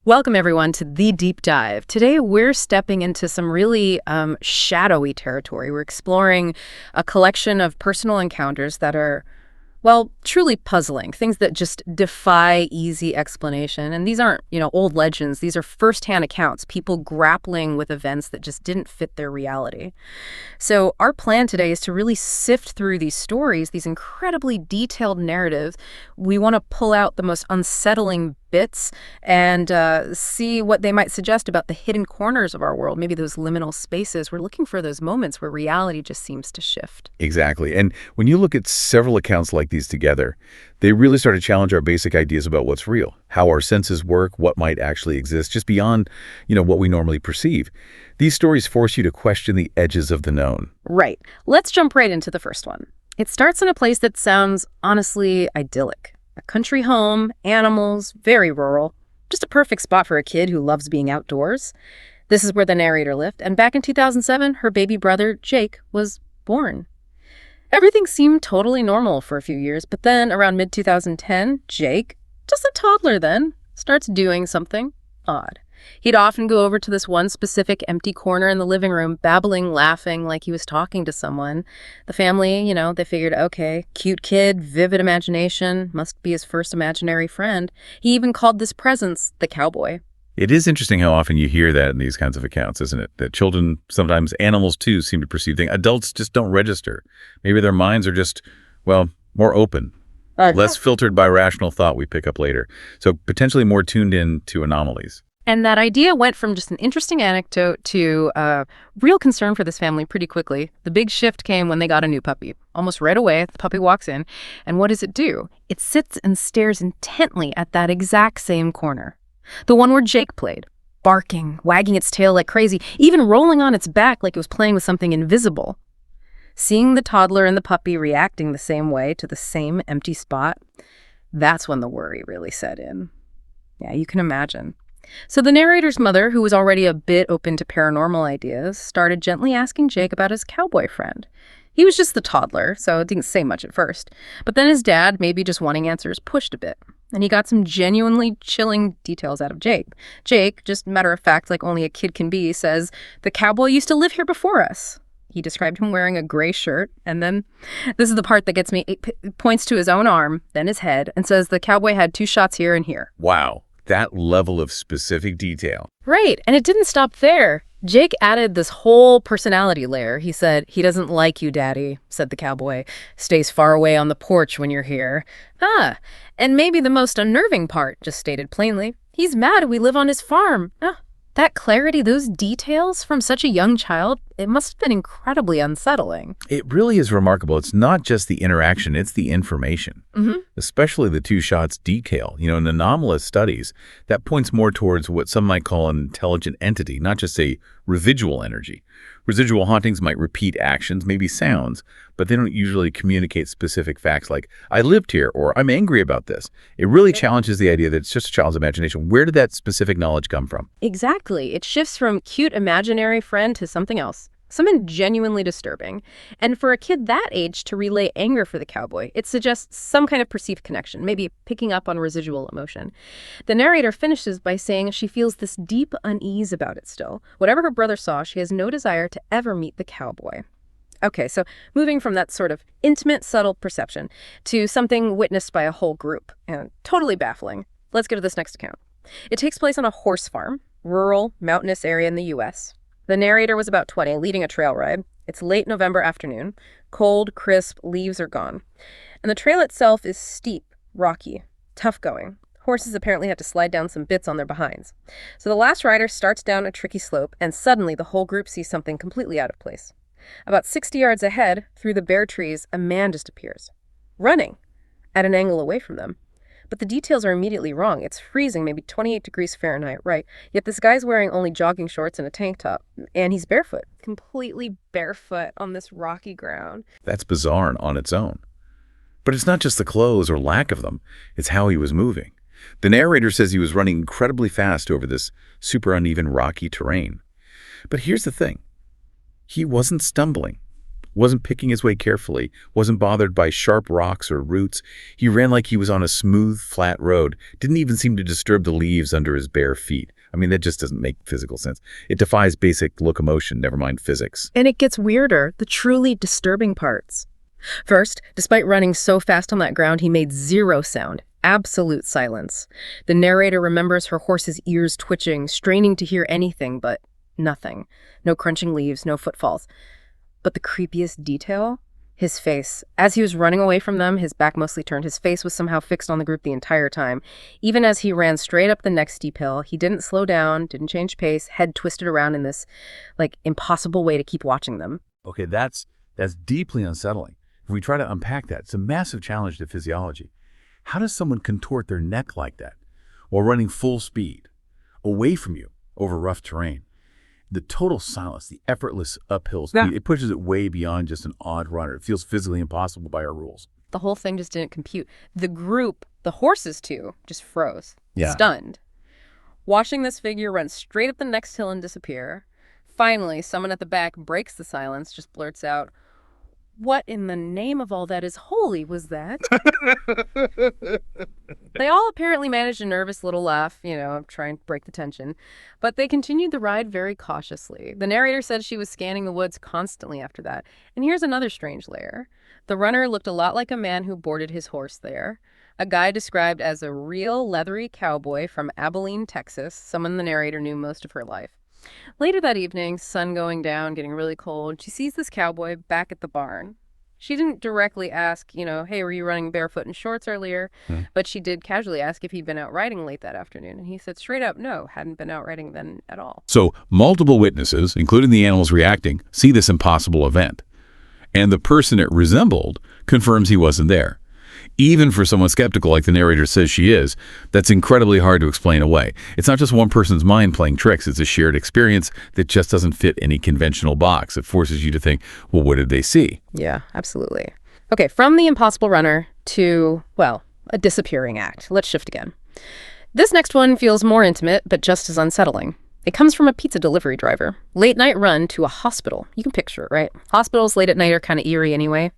Welcome, everyone, to The Deep Dive. Today, we're stepping into some really shadowy territory. We're exploring a collection of personal encounters that are, well, truly puzzling, things that just defy easy explanation. And these aren't, old legends. These are firsthand accounts, people grappling with events that just didn't fit their reality. So our plan today is to really sift through these stories, these incredibly detailed narratives. We want to pull out the most unsettling bits and see what they might suggest about the hidden corners of our world, maybe those liminal spaces. We're looking for those moments where reality just seems to shift. Exactly. And when you look at several accounts like these together, they really start to challenge our basic ideas about what's real, how our senses work, what might actually exist, just beyond, what we normally perceive. These stories force you to question the edges of the known. Right. Let's jump right into the first one. It starts in a place that sounds honestly idyllic. A country home, animals, very rural. Just a perfect spot for a kid who loves being outdoors. This is where the narrator lived, and back in 2007, her baby brother, Jake, was born. Everything seemed totally normal for a few years, but then around mid-2010, Jake, just a toddler then, starts doing something odd. He'd often go over to this one specific empty corner in the living room, babbling, laughing like he was talking to someone. The family, they figured, okay, cute kid, vivid imagination, must be his first imaginary friend. He even called this presence the cowboy. It is interesting how often you hear that in these kinds of accounts, isn't it? That children, sometimes animals too, seem to perceive things. Adults just don't register. Maybe their minds are just, more open, less filtered by rational thought we pick up later. So potentially more tuned in to anomalies. And that idea went from just an interesting anecdote to real concern for this family pretty quickly. The big shift came when they got a new puppy. Almost right away, the puppy walks in, and what does it do? It sits and stares intently at that exact same corner. The one where Jake played, barking, wagging its tail like crazy, even rolling on its back like it was playing with something invisible. Seeing the toddler and the puppy reacting the same way to the same empty spot, that's when the worry really set in. Yeah, you can imagine. So the narrator's mother, who was already a bit open to paranormal ideas, started gently asking Jake about his cowboy friend. He was just the toddler, so didn't say much at first. But then his dad, maybe just wanting answers, pushed a bit. And he got some genuinely chilling details out of Jake. Jake, just matter of fact, like only a kid can be, says, "The cowboy used to live here before us." He described him wearing a gray shirt, and then, this is the part that gets me, it points to his own arm, then his head, and says the cowboy had 2 shots here and here. Wow. That level of specific detail. Right, and it didn't stop there. Jake added this whole personality layer. He said, "He doesn't like you, Daddy," said the cowboy. "Stays far away on the porch when you're here." And maybe the most unnerving part, just stated plainly, he's mad we live on his farm. That clarity, those details from such a young child, it must have been incredibly unsettling. It really is remarkable. It's not just the interaction, it's the information. Especially the 2 shots detail. In anomalous studies, that points more towards what some might call an intelligent entity, not just a residual energy. Residual hauntings might repeat actions, maybe sounds, but they don't usually communicate specific facts like, "I lived here," or "I'm angry about this." It really challenges the idea that it's just a child's imagination. Where did that specific knowledge come from? Exactly. It shifts from cute imaginary friend to something else. Something genuinely disturbing. And for a kid that age to relay anger for the cowboy, it suggests some kind of perceived connection, maybe picking up on residual emotion. The narrator finishes by saying she feels this deep unease about it still. Whatever her brother saw, she has no desire to ever meet the cowboy. Okay, so moving from that sort of intimate, subtle perception to something witnessed by a whole group, and totally baffling. Let's go to this next account. It takes place on a horse farm, rural, mountainous area in the U.S. The narrator was about 20, leading a trail ride. It's late November afternoon. Cold, crisp, leaves are gone. And the trail itself is steep, rocky, tough going. Horses apparently had to slide down some bits on their behinds. So the last rider starts down a tricky slope, and suddenly the whole group sees something completely out of place. About 60 yards ahead, through the bare trees, a man just appears, running, at an angle away from them. But the details are immediately wrong. It's freezing, maybe 28 degrees Fahrenheit, right? Yet this guy's wearing only jogging shorts and a tank top, and he's barefoot, completely barefoot on this rocky ground. That's bizarre on its own. But it's not just the clothes or lack of them, it's how he was moving. The narrator says he was running incredibly fast over this super uneven rocky terrain. But here's the thing. He wasn't stumbling. wasn't picking his way carefully, wasn't bothered by sharp rocks or roots. He ran like he was on a smooth, flat road, didn't even seem to disturb the leaves under his bare feet. I mean, that just doesn't make physical sense. It defies basic locomotion, never mind physics. And it gets weirder, the truly disturbing parts. First, despite running so fast on that ground, he made zero sound. Absolute silence. The narrator remembers her horse's ears twitching, straining to hear anything, but nothing. No crunching leaves, no footfalls. But the creepiest detail? His face. As he was running away from them, his back mostly turned. His face was somehow fixed on the group the entire time. Even as he ran straight up the next steep hill, he didn't slow down, didn't change pace, head twisted around in this, impossible way to keep watching them. Okay, that's deeply unsettling. If we try to unpack that, it's a massive challenge to physiology. How does someone contort their neck like that while running full speed, away from you, over rough terrain? The total silence, the effortless uphill speed, it pushes it way beyond just an odd runner. It feels physically impossible by our rules. The whole thing just didn't compute. The group, the horses too, just froze, Yeah. stunned. Watching this figure run straight up the next hill and disappear. Finally, someone at the back breaks the silence, just blurts out, "What in the name of all that is holy was that?" They all apparently managed a nervous little laugh, trying to break the tension. But they continued the ride very cautiously. The narrator said she was scanning the woods constantly after that. And here's another strange layer. The runner looked a lot like a man who boarded his horse there. A guy described as a real leathery cowboy from Abilene, Texas, someone the narrator knew most of her life. Later that evening, sun going down, getting really cold, she sees this cowboy back at the barn. She didn't directly ask, hey, were you running barefoot in shorts earlier? But she did casually ask if he'd been out riding late that afternoon. And he said straight up, no, hadn't been out riding then at all. So multiple witnesses, including the animals reacting, see this impossible event. And the person it resembled confirms he wasn't there. Even for someone skeptical like the narrator says she is, that's incredibly hard to explain away. It's not just one person's mind playing tricks. It's a shared experience that just doesn't fit any conventional box. It forces you to think, well, what did they see? Yeah, absolutely. Okay, from the impossible runner to, a disappearing act. Let's shift again. This next one feels more intimate, but just as unsettling. It comes from a pizza delivery driver. Late night run to a hospital. You can picture it, right? Hospitals late at night are kind of eerie anyway.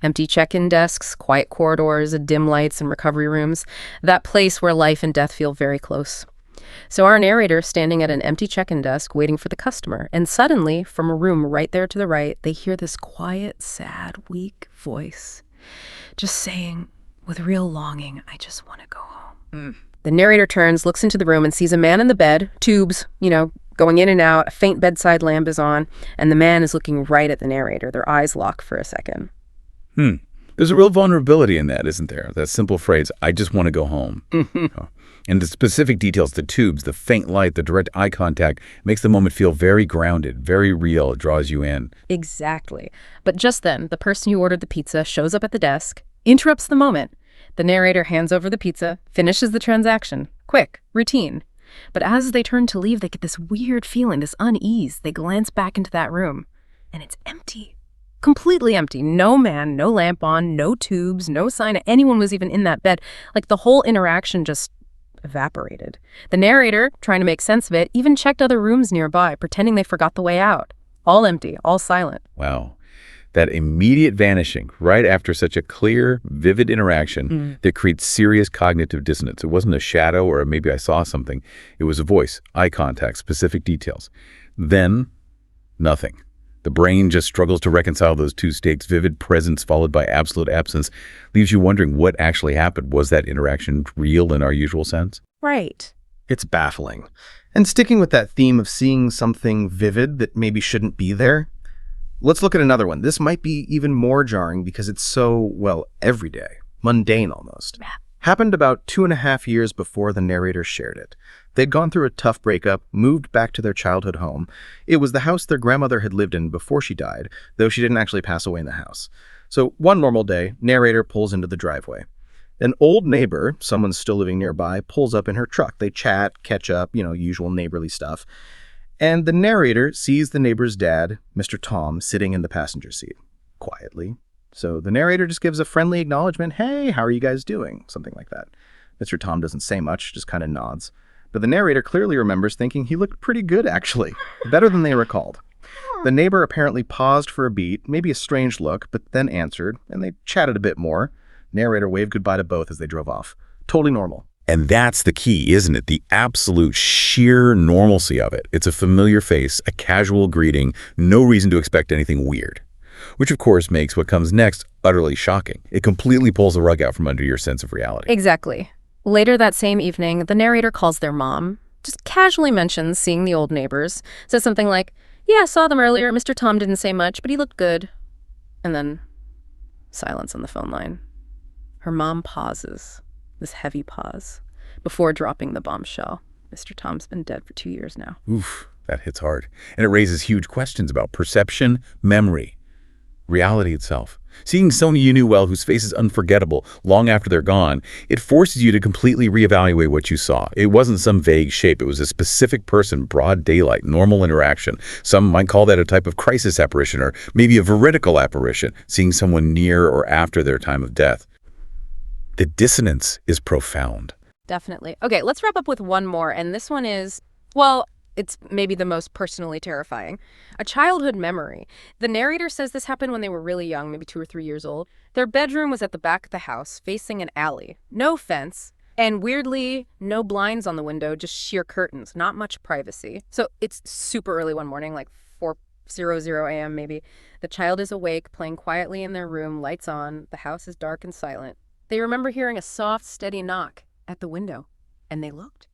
Empty check-in desks, quiet corridors, dim lights, and recovery rooms. That place where life and death feel very close. So our narrator standing at an empty check-in desk waiting for the customer. And suddenly, from a room right there to the right, they hear this quiet, sad, weak voice. Just saying, with real longing, I just want to go home. The narrator turns, looks into the room, and sees a man in the bed, tubes, going in and out, a faint bedside lamp is on, and the man is looking right at the narrator. Their eyes lock for a second. There's a real vulnerability in that, isn't there? That simple phrase, I just want to go home. And the specific details, the tubes, the faint light, the direct eye contact, makes the moment feel very grounded, very real. It draws you in. Exactly. But just then, the person who ordered the pizza shows up at the desk, interrupts the moment. The narrator hands over the pizza, finishes the transaction. Quick, routine. But as they turn to leave, they get this weird feeling, this unease. They glance back into that room, and it's empty. Completely empty. No man, no lamp on, no tubes, no sign anyone was even in that bed. The whole interaction just evaporated. The narrator, trying to make sense of it, even checked other rooms nearby, pretending they forgot the way out. All empty, all silent. Wow. That immediate vanishing right after such a clear, vivid interaction that creates serious cognitive dissonance. It wasn't a shadow or maybe I saw something. It was a voice, eye contact, specific details. Then, nothing. The brain just struggles to reconcile those two states. Vivid presence followed by absolute absence leaves you wondering what actually happened. Was that interaction real in our usual sense? Right. It's baffling. And sticking with that theme of seeing something vivid that maybe shouldn't be there, let's look at another one. This might be even more jarring because it's so, everyday, mundane almost. Happened about 2.5 years before the narrator shared it. They'd gone through a tough breakup, moved back to their childhood home. It was the house their grandmother had lived in before she died, though she didn't actually pass away in the house. So one normal day, narrator pulls into the driveway. An old neighbor, someone still living nearby, pulls up in her truck. They chat, catch up, usual neighborly stuff. And the narrator sees the neighbor's dad, Mr. Tom, sitting in the passenger seat, quietly. So the narrator just gives a friendly acknowledgement, hey, how are you guys doing? Something like that. Mr. Tom doesn't say much, just kind of nods. But the narrator clearly remembers thinking he looked pretty good, actually. Better than they recalled. The neighbor apparently paused for a beat, maybe a strange look, but then answered, and they chatted a bit more. Narrator waved goodbye to both as they drove off. Totally normal. And that's the key, isn't it? The absolute sheer normalcy of it. It's a familiar face, a casual greeting, no reason to expect anything weird. Which, of course, makes what comes next utterly shocking. It completely pulls the rug out from under your sense of reality. Exactly. Later that same evening, the narrator calls their mom, just casually mentions seeing the old neighbors, says something like, "Yeah, I saw them earlier. Mr. Tom didn't say much, but he looked good." And then silence on the phone line. Her mom pauses, this heavy pause, before dropping the bombshell. Mr. Tom's been dead for 2 years now. Oof, that hits hard. And it raises huge questions about perception, memory, reality itself. Seeing someone you knew well whose face is unforgettable long after they're gone, it forces you to completely reevaluate what you saw. It wasn't some vague shape. It was a specific person, broad daylight, normal interaction. Some might call that a type of crisis apparition or maybe a veridical apparition, seeing someone near or after their time of death. The dissonance is profound. Definitely. Okay, let's wrap up with one more, and this one is, well, it's maybe the most personally terrifying. A childhood memory. The narrator says this happened when they were really young, maybe 2 or 3 years old. Their bedroom was at the back of the house, facing an alley. No fence, and weirdly, no blinds on the window, just sheer curtains, not much privacy. So it's super early one morning, like 4:00 a.m. maybe. The child is awake, playing quietly in their room, lights on. The house is dark and silent. They remember hearing a soft, steady knock at the window, and they looked.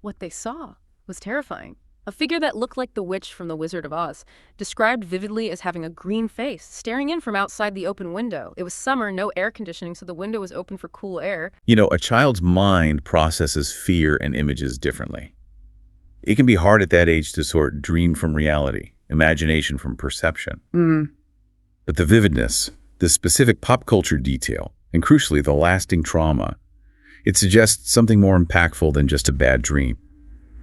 What they saw was terrifying. A figure that looked like the witch from The Wizard of Oz, described vividly as having a green face, staring in from outside the open window. It was summer, no air conditioning, so the window was open for cool air. You know, a child's mind processes fear and images differently. It can be hard at that age to sort dream from reality, imagination from perception. But the vividness, the specific pop culture detail, and crucially, the lasting trauma, it suggests something more impactful than just a bad dream.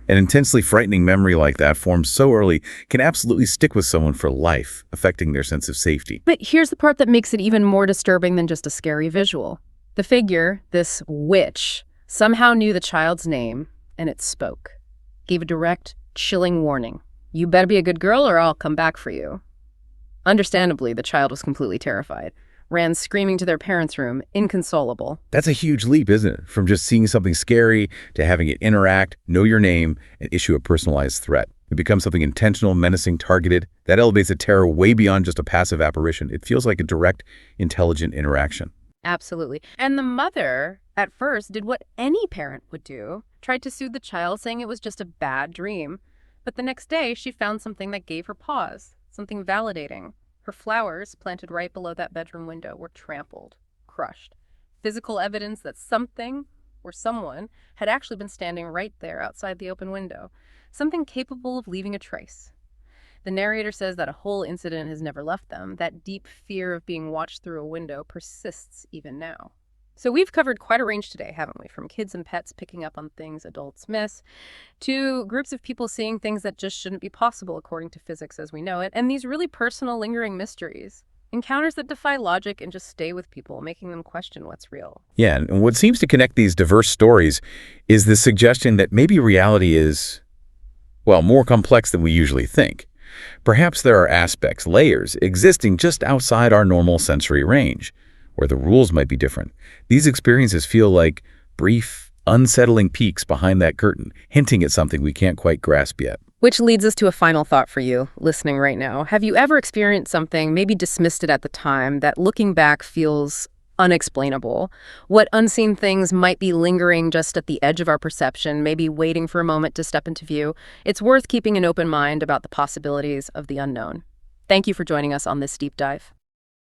An intensely frightening memory like that formed so early can absolutely stick with someone for life, affecting their sense of safety. But here's the part that makes it even more disturbing than just a scary visual. The figure, this witch, somehow knew the child's name, and it spoke. Gave a direct, chilling warning. You better be a good girl or I'll come back for you. Understandably, the child was completely terrified. Ran screaming to their parents' room, inconsolable. That's a huge leap, isn't it? From just seeing something scary to having it interact, know your name, and issue a personalized threat. It becomes something intentional, menacing, targeted. That elevates the terror way beyond just a passive apparition. It feels like a direct, intelligent interaction. Absolutely. And the mother, at first, did what any parent would do. Tried to soothe the child, saying it was just a bad dream. But the next day, she found something that gave her pause, something validating. Her flowers, planted right below that bedroom window, were trampled, crushed. Physical evidence that something or someone had actually been standing right there outside the open window. Something capable of leaving a trace. The narrator says that a whole incident has never left them. That deep fear of being watched through a window persists even now. So we've covered quite a range today, haven't we? From kids and pets picking up on things adults miss, to groups of people seeing things that just shouldn't be possible according to physics as we know it, and these really personal, lingering mysteries. Encounters that defy logic and just stay with people, making them question what's real. Yeah, and what seems to connect these diverse stories is the suggestion that maybe reality is, well, more complex than we usually think. Perhaps there are aspects, layers, existing just outside our normal sensory range, where the rules might be different. These experiences feel like brief, unsettling peeks behind that curtain, hinting at something we can't quite grasp yet. Which leads us to a final thought for you, listening right now. Have you ever experienced something, maybe dismissed it at the time, that looking back feels unexplainable? What unseen things might be lingering just at the edge of our perception, maybe waiting for a moment to step into view? It's worth keeping an open mind about the possibilities of the unknown. Thank you for joining us on this deep dive.